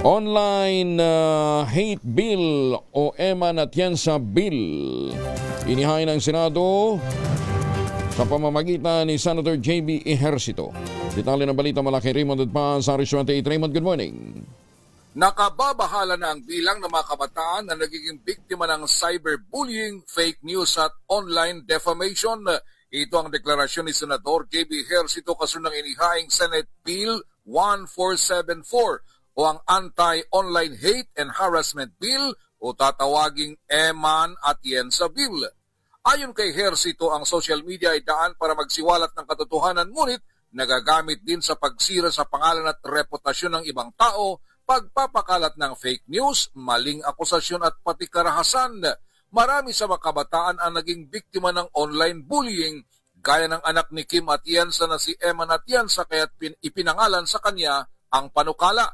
Online hate bill o Eman Atienza bill. Inihain ng Senado sa pamamagitan ni Senator J.B. Ejercito. Detalye ng balita mula kay Raymond Adpan sa Aris 28. Raymond, good morning. Nakababahala na ang bilang ng mga kabataan na nagiging biktima ng cyberbullying, fake news at online defamation. Ito ang deklarasyon ni Senador J.B. Ejercito kasunang inihaing Senate Bill 1474 o ang Anti-Online Hate and Harassment Bill o tatawaging Eman Atienza Bill. Ayon kay Ejercito, ang social media ay daan para magsiwalat ng katotohanan, ngunit nagagamit din sa pagsira sa pangalan at reputasyon ng ibang tao, pagpapakalat ng fake news, maling akusasyon at pati karahasan. Marami sa mga kabataan ang naging biktima ng online bullying, gaya ng anak ni Kim Atienza na si Eman Atienza, kaya't ipinangalan sa kanya ang panukala.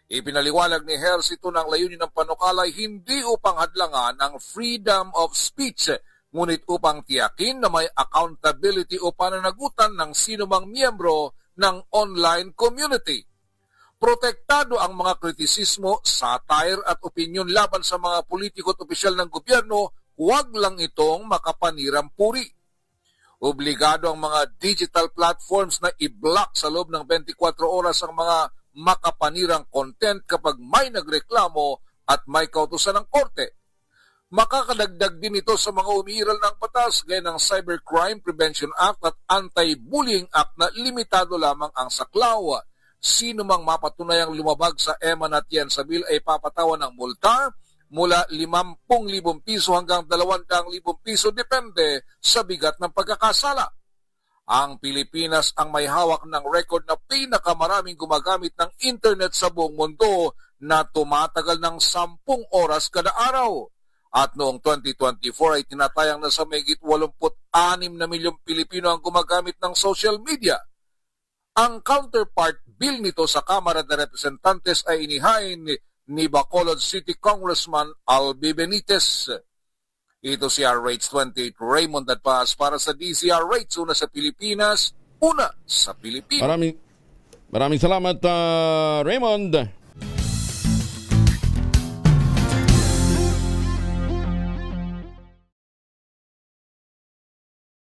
Ipinaliwanag ni Ejercito ng layunin ng panukala ay hindi upang hadlangan ang freedom of speech, ngunit upang tiyakin na may accountability o pananagutan ng sinumang miyembro ng online community. Protektado ang mga kritisismo, satire at opinyon laban sa mga politiko at opisyal ng gobyerno, huwag lang itong makapanirang puri. Obligado ang mga digital platforms na i-block sa loob ng 24 oras ang mga makapanirang content kapag may nagreklamo at may kautusan ng korte. Makakadagdag din ito sa mga umiiral ng batas gaya ng Cybercrime Prevention Act at Anti-Bullying Act na limitado lamang ang saklaw. Sino mang mapatunayang lumabag sa Eman Atienza Bill ay papatawan ng multa mula 50,000 piso hanggang 200,000 piso depende sa bigat ng pagkakasala. Ang Pilipinas ang may hawak ng record na pinakamaraming gumagamit ng internet sa buong mundo na tumatagal ng 10 oras kada araw. At noong 2024 ay tinatayang na sa mahigit 86 na milyong Pilipino ang gumagamit ng social media. Ang counterpart bill nito sa Kamara de Representantes ay inihain ni Bacolod City Congressman Albi Benitez. Ito si RH28 Raymond Adpas para sa DZRH, una sa Pilipinas, una sa Pilipinas. Maraming salamat, Raymond.